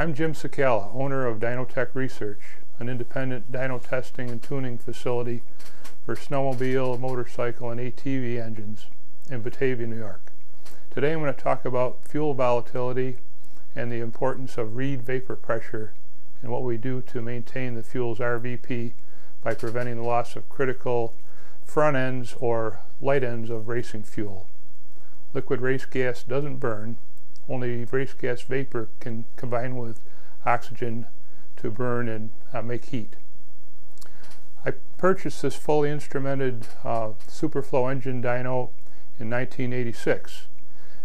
I'm Jim Czekala, owner of Dynotech Research, an independent dyno testing and tuning facility for snowmobile, motorcycle, and ATV engines in Batavia, New York. Today I'm going to talk about fuel volatility and the importance of Reid vapor pressure and what we do to maintain the fuel's RVP by preventing the loss of critical front ends or light ends of racing fuel. Liquid race gas doesn't burn. Only race gas vapor can combine with oxygen to burn and make heat. I purchased this fully instrumented Superflow engine dyno in 1986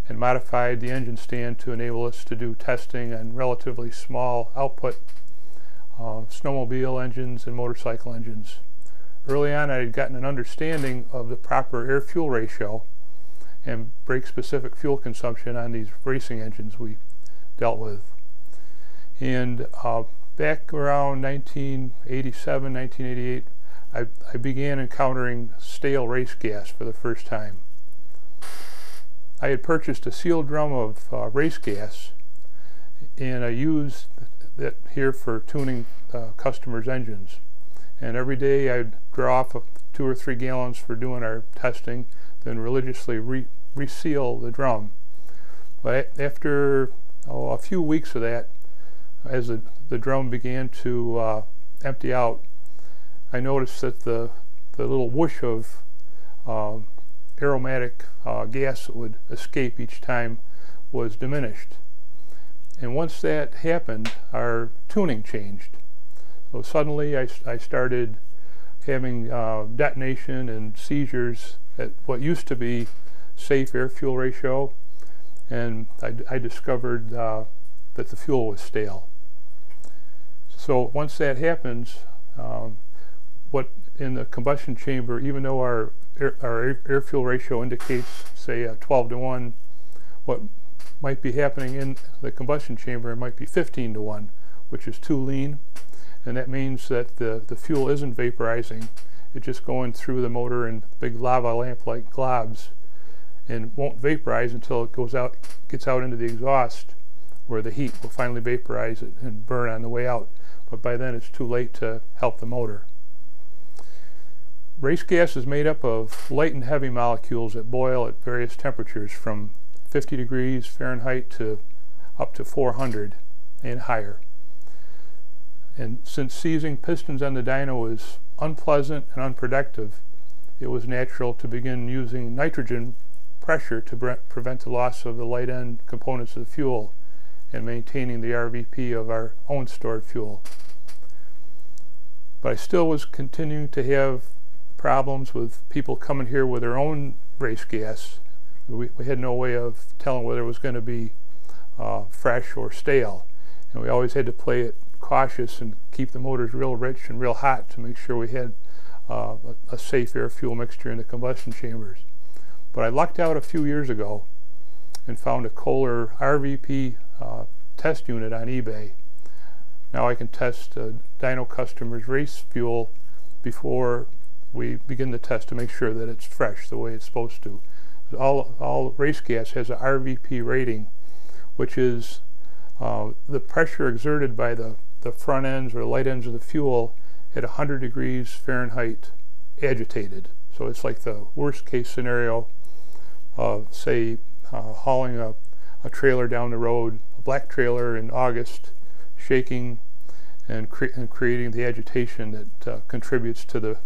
and modified the engine stand to enable us to do testing on relatively small output snowmobile engines and motorcycle engines. Early on I had gotten an understanding of the proper air-fuel ratio and brake-specific fuel consumption on these racing engines we dealt with. And back around 1987, 1988, I began encountering stale race gas for the first time. I had purchased a sealed drum of race gas, and I used it here for tuning customers' engines. And every day I'd draw off 2 or 3 gallons for doing our testing, then religiously reseal the drum. But after a few weeks of that, as the drum began to empty out, I noticed that the little whoosh of aromatic gas that would escape each time was diminished. And once that happened, our tuning changed. So suddenly I started having detonation and seizures at what used to be safe air-fuel ratio, and I discovered that the fuel was stale. So once that happens, what in the combustion chamber, even though our air-fuel ratio indicates, say, a 12-to-1, what might be happening in the combustion chamber might be 15-to-1, which is too lean, and that means that the fuel isn't vaporizing. It's just going through the motor in big lava lamp-like globs and won't vaporize until it gets out into the exhaust, where the heat will finally vaporize it and burn on the way out. But by then it's too late to help the motor. Race gas is made up of light and heavy molecules that boil at various temperatures from 50 degrees Fahrenheit to up to 400 and higher. And since seizing pistons on the dyno was unpleasant and unproductive, it was natural to begin using nitrogen pressure to prevent the loss of the light end components of the fuel and maintaining the RVP of our own stored fuel. But I still was continuing to have problems with people coming here with their own race gas. We had no way of telling whether it was going to be fresh or stale, and we always had to play it cautious and keep the motors real rich and real hot to make sure we had a safe air-fuel mixture in the combustion chambers. But I lucked out a few years ago and found a Kohler RVP test unit on eBay. Now I can test a dyno customer's race fuel before we begin the test to make sure that it's fresh the way it's supposed to. All race gas has a RVP rating, which is the pressure exerted by the front ends or light ends of the fuel at 100 degrees Fahrenheit agitated. So it's like the worst case scenario of, say, hauling a trailer down the road, a black trailer in August, shaking and creating the agitation that contributes to the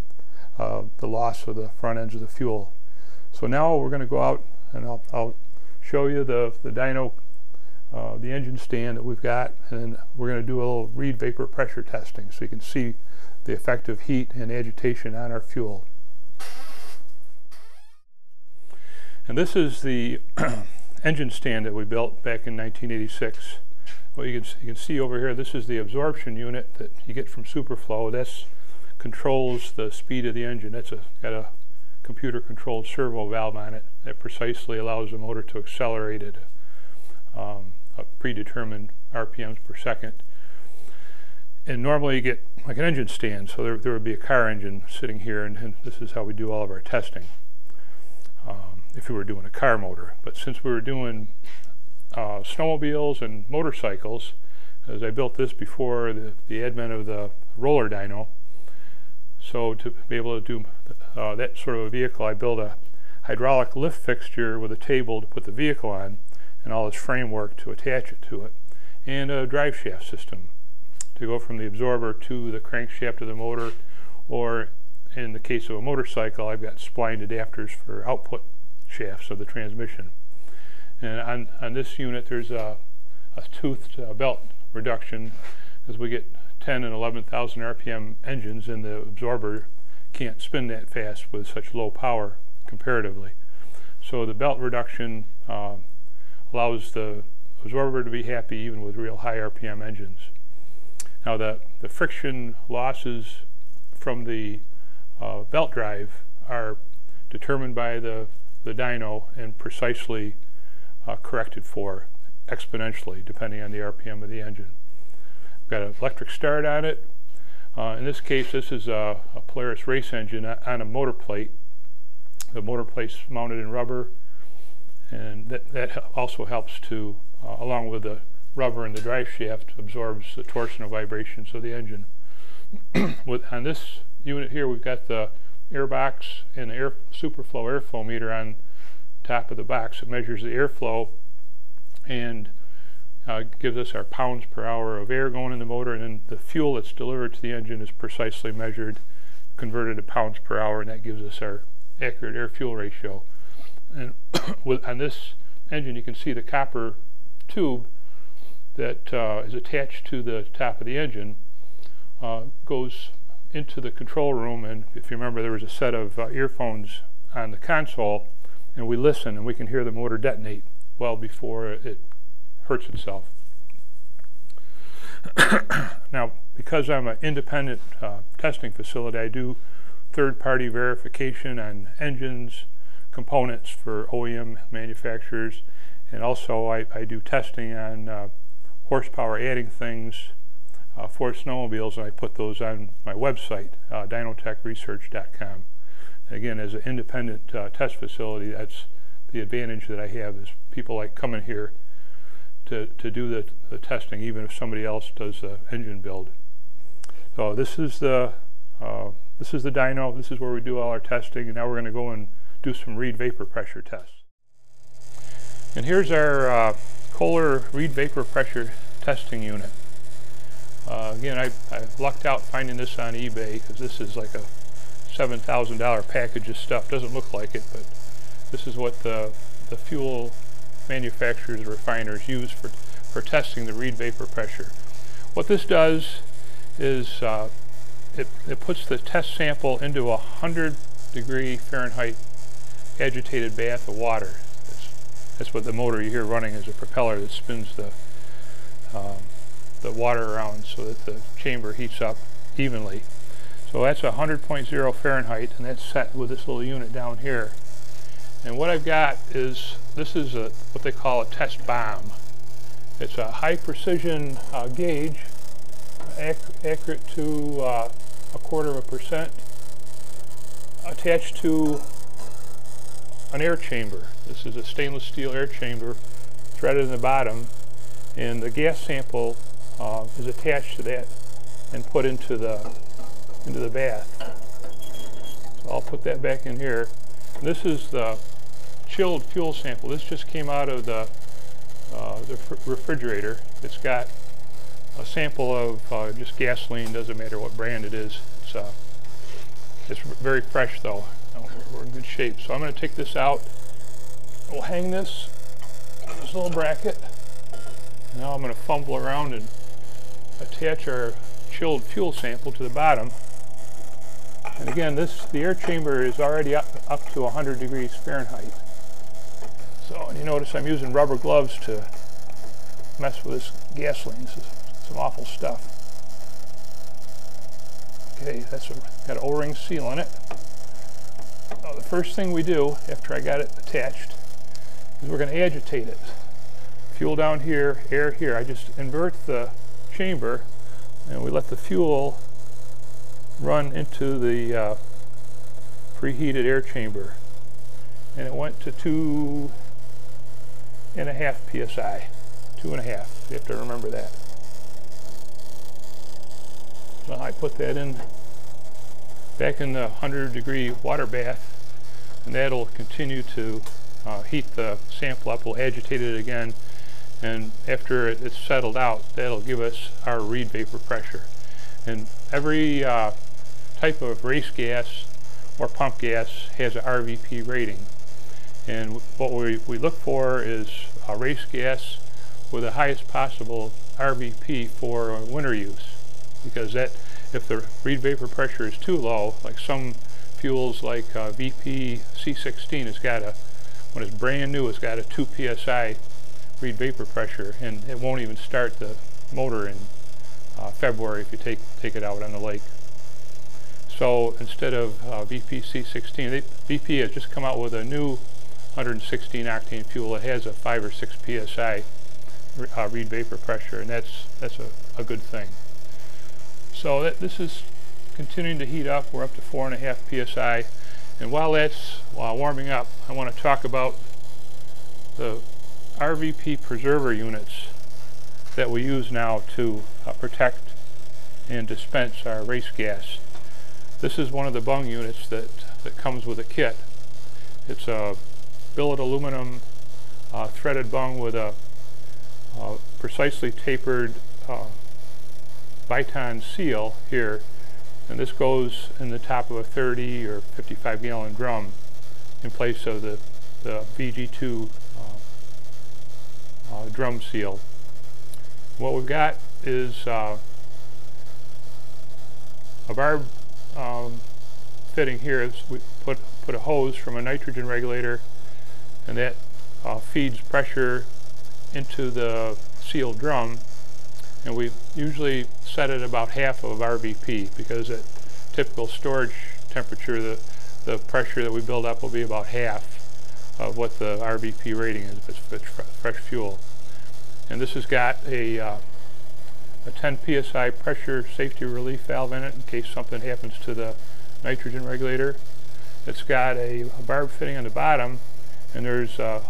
loss of the front ends of the fuel. So now we're going to go out and I'll show you the dyno, the engine stand that we've got, and then we're going to do a little Reid vapor pressure testing so you can see the effect of heat and agitation on our fuel. And this is the engine stand that we built back in 1986. Well, you can see over here, this is the absorption unit that you get from Superflow. That controls the speed of the engine. That's got a computer-controlled servo valve on it that precisely allows the motor to accelerate at a predetermined RPMs per second. And normally you get like an engine stand, so there would be a car engine sitting here, and this is how we do all of our testing if we were doing a car motor. But since we were doing snowmobiles and motorcycles, as I built this before the advent of the roller dyno. So to be able to do that sort of a vehicle, I built a hydraulic lift fixture with a table to put the vehicle on and all this framework to attach it to it, and a drive shaft system to go from the absorber to the crankshaft of the motor, or in the case of a motorcycle, I've got splined adapters for output shafts of the transmission. And on this unit, there's a toothed belt reduction, as we get 10 and 11,000 RPM engines, and the absorber can't spin that fast with such low power comparatively. So the belt reduction allows the absorber to be happy even with real high RPM engines. Now the friction losses from the belt drive are determined by the dyno and precisely corrected for exponentially depending on the RPM of the engine. I've got an electric start on it. In this case, this is a Polaris race engine on a motor plate. The motor plate's mounted in rubber, and that also helps to, along with the rubber and the drive shaft, absorbs the torsional vibrations of the engine. On this unit here, we've got the air box and the superflow airflow meter on top of the box. It measures the airflow and gives us our pounds per hour of air going in the motor, and then the fuel that's delivered to the engine is precisely measured, converted to pounds per hour, and that gives us our accurate air-fuel ratio. And on this engine, you can see the copper tube that is attached to the top of the engine goes into the control room, and if you remember, there was a set of earphones on the console, and we listen and we can hear the motor detonate well before it hurts itself. Now, because I'm an independent testing facility, I do third-party verification on engines, components for OEM manufacturers, and also I do testing on horsepower adding things for snowmobiles, and I put those on my website, dynotechresearch.com. Again, as an independent test facility, that's the advantage that I have, is people like coming here to do the testing, even if somebody else does the engine build. So this is the dyno. This is where we do all our testing, and now we're going to go and do some Reid vapor pressure tests. And here's our Kohler Reid vapor pressure testing unit. Again, I lucked out finding this on eBay, because this is like a $7,000 package of stuff. Doesn't look like it, but this is what the fuel manufacturers and refiners use for testing the Reid vapor pressure. What this does is it puts the test sample into a 100-degree Fahrenheit agitated bath of water. That's what the motor you hear running is, a propeller that spins the water around so that the chamber heats up evenly. So that's 100.0 Fahrenheit, and that's set with this little unit down here. And what I've got is, this is what they call a test bomb. It's a high precision gauge, accurate to 0.25%, attached to an air chamber. This is a stainless steel air chamber threaded in the bottom, and the gas sample is attached to that and put into the bath. So I'll put that back in here. This is the chilled fuel sample. This just came out of the refrigerator. It's got a sample of just gasoline, doesn't matter what brand it is. It's very fresh though. We're in good shape. So I'm going to take this out. We'll hang this little bracket. Now I'm going to fumble around and attach our chilled fuel sample to the bottom. And again, the air chamber is already up to 100 degrees Fahrenheit. So, and you notice I'm using rubber gloves to mess with this gasoline. This is some awful stuff. Okay, that's got an O-ring seal in it. Now, the first thing we do after I got it attached is we're going to agitate it. Fuel down here, air here. I just invert the chamber, and we let the fuel run into the preheated air chamber, and it went to 2.5 psi. 2.5. You have to remember that. Well, I put that in back in the 100-degree water bath, and that'll continue to heat the sample up. We'll agitate it again, and after it's settled out, that'll give us our Reid vapor pressure. And every type of race gas or pump gas has an RVP rating. And what we look for is a race gas with the highest possible RVP for winter use, because that, if the Reid vapor pressure is too low, like some fuels like VP C16 has got a, when it's brand new, it's got a 2 psi Reid vapor pressure, and it won't even start the motor in February if you take it out on the lake. So instead of VP C16, VP has just come out with a new 116 octane fuel that has a 5 or 6 psi Reid vapor pressure, and that's a good thing. So this is continuing to heat up. We're up to 4.5 psi, and while that's warming up, I want to talk about the RVP preserver units that we use now to protect and dispense our race gas. This is one of the bung units that comes with a kit. It's a billet aluminum threaded bung with a precisely tapered Viton seal here, and this goes in the top of a 30 or 55 gallon drum in place of the VG2 drum seal. What we've got is a barb fitting here. We put a hose from a nitrogen regulator, and that feeds pressure into the sealed drum, and we usually set it about half of RVP, because at typical storage temperature the pressure that we build up will be about half of what the RVP rating is if it's fresh fuel. And this has got a 10 psi pressure safety relief valve in it in case something happens to the nitrogen regulator. It's got a barb fitting on the bottom, and there's a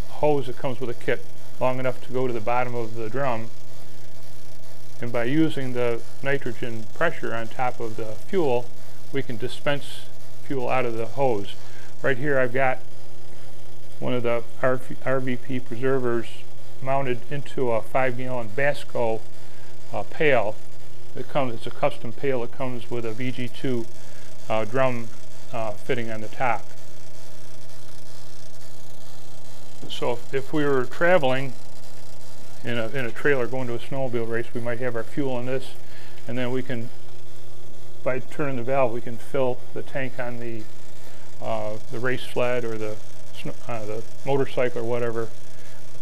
hose that comes with a kit long enough to go to the bottom of the drum, and by using the nitrogen pressure on top of the fuel, we can dispense fuel out of the hose. Right here I've got one of the RVP preservers mounted into a 5-gallon Basco pail. It's a custom pail that comes with a VG2 drum fitting on the top. So if we were traveling in a trailer going to a snowmobile race, we might have our fuel in this, and then we can, by turning the valve, we can fill the tank on the race sled or the motorcycle or whatever,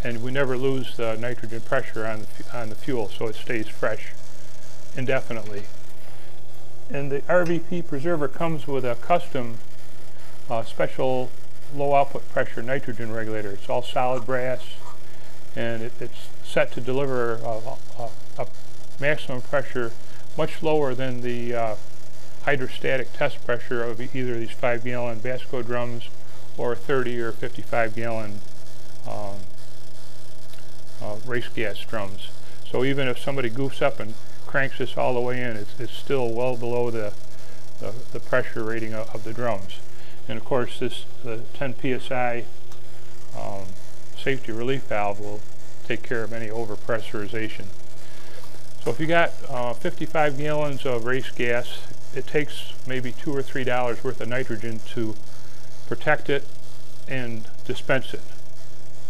and we never lose the nitrogen pressure on the fuel, so it stays fresh indefinitely. And the RVP preserver comes with a custom special low output pressure nitrogen regulator. It's all solid brass, and it's set to deliver a maximum pressure much lower than the hydrostatic test pressure of either of these 5-gallon Basco drums or 30 or 55-gallon race gas drums. So even if somebody goofs up and cranks this all the way in, it's still well below the pressure rating of the drums. And of course, the 10 psi safety relief valve will take care of any overpressurization. So if you got 55 gallons of race gas, it takes maybe $2 or $3 worth of nitrogen to protect it and dispense it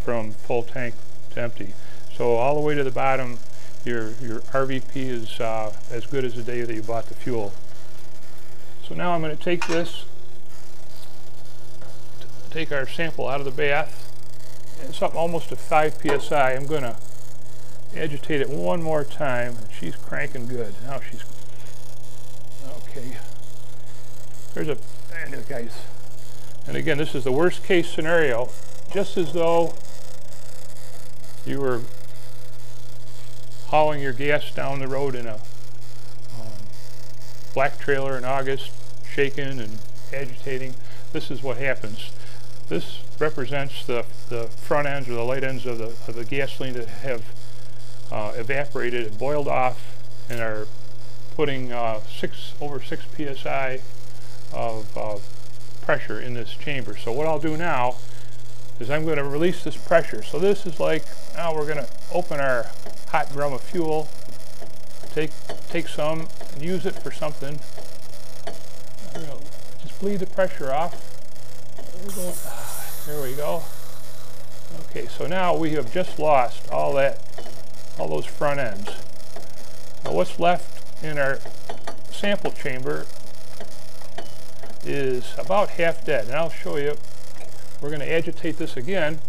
from full tank to empty. So all the way to the bottom, your RVP is as good as the day that you bought the fuel. So now I'm going to take our sample out of the bath. It's up almost to 5 psi. I'm going to agitate it one more time. She's cranking good. Now she's okay. There's a guys. And again, this is the worst case scenario. Just as though you were hauling your gas down the road in a black trailer in August, shaking and agitating. This is what happens. This represents the front ends or the light ends of the gasoline that have evaporated and boiled off and are putting over 6 psi of pressure in this chamber. So what I'll do now is I'm going to release this pressure. So this is like, now we're going to open our hot drum of fuel, take some and use it for something. Just bleed the pressure off. There we go. Okay, so now we have just lost all those front ends. Now what's left in our sample chamber is about half dead, and I'll show you. We're going to agitate this again.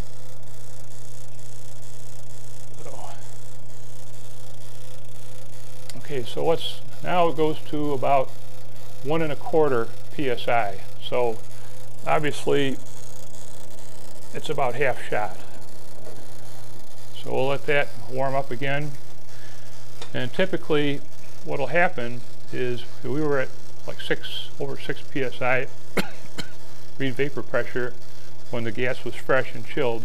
Okay, so now it goes to about 1 1/4 psi. So obviously it's about half shot. So we'll let that warm up again. And typically what will happen is we were at like over 6 psi Reid vapor pressure when the gas was fresh and chilled.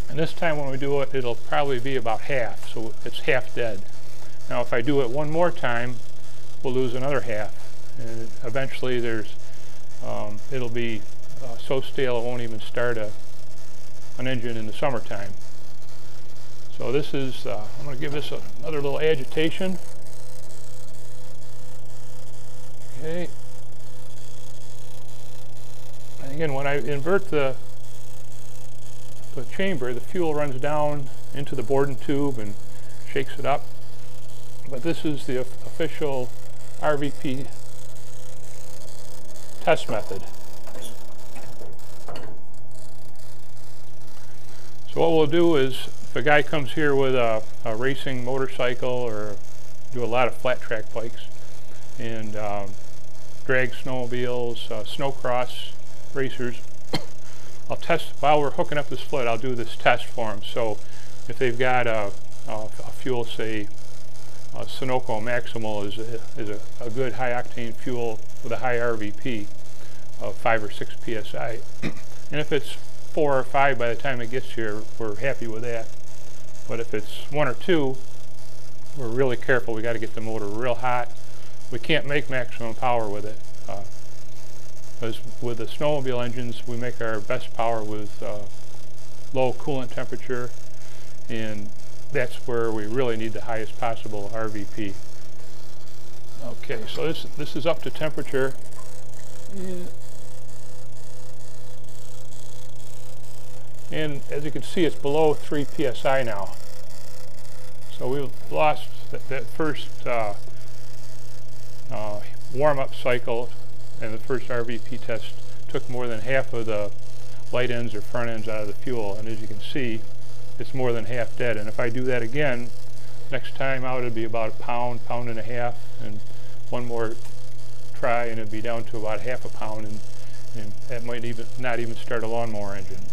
And this time when we do it, it'll probably be about half, so it's half dead. Now if I do it one more time, we'll lose another half. And eventually it'll be so stale it won't even start an engine in the summertime. So this is, I'm going to give this another little agitation. Okay. And again, when I invert the chamber, the fuel runs down into the Borden tube and shakes it up. But this is the official RVP test method. So what we'll do is, if a guy comes here with a racing motorcycle or do a lot of flat track bikes and drag snowmobiles, snowcross racers, I'll test, while we're hooking up this flood, I'll do this test for them. So if they've got a fuel, say Sunoco Maximal is a good high octane fuel with a high RVP of 5 or 6 psi. And if it's 4 or 5 by the time it gets here, we're happy with that. But if it's 1 or 2, we're really careful. We got to get the motor real hot. We can't make maximum power with it. Because with the snowmobile engines, we make our best power with low coolant temperature, and that's where we really need the highest possible RVP. Okay, so this is up to temperature. Yeah. And as you can see, it's below 3 psi now. So we've lost that first warm-up cycle, and the first RVP test took more than half of the light ends or front ends out of the fuel. And as you can see, it's more than half dead. And if I do that again, next time out it'd be about a pound, pound and a half, and one more try and it'd be down to about half a pound, and that might not even start a lawnmower engine.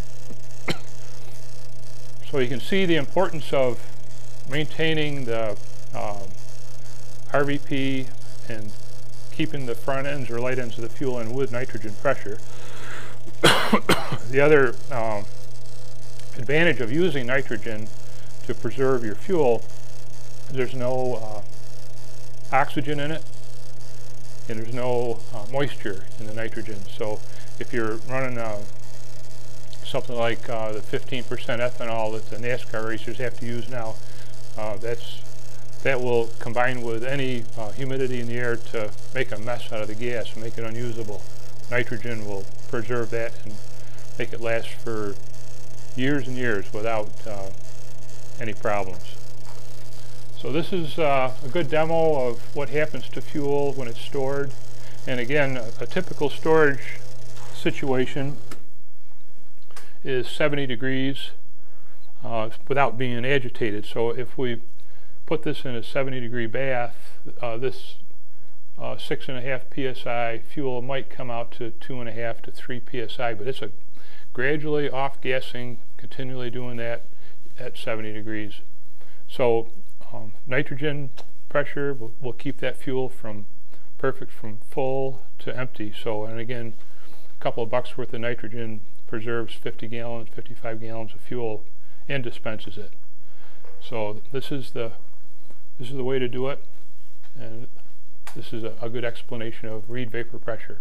So you can see the importance of maintaining the RVP and keeping the front ends or light ends of the fuel in with nitrogen pressure. The other advantage of using nitrogen to preserve your fuel is there's no oxygen in it, and there's no moisture in the nitrogen. So if you're running something like the 15% ethanol that the NASCAR racers have to use now, that will combine with any humidity in the air to make a mess out of the gas and make it unusable. Nitrogen will preserve that and make it last for years and years without any problems. So this is a good demo of what happens to fuel when it's stored. And again, a typical storage situation is 70 degrees without being agitated. So if we put this in a 70-degree bath, this 6.5 psi fuel might come out to 2.5 to 3 psi, but it's a gradually off-gassing, continually doing that at 70 degrees. So nitrogen pressure will keep that fuel from full to empty. So, and again, a couple of bucks worth of nitrogen preserves 50 gallons, 55 gallons of fuel and dispenses it. So this is the way to do it. And this is a good explanation of Reid vapor pressure.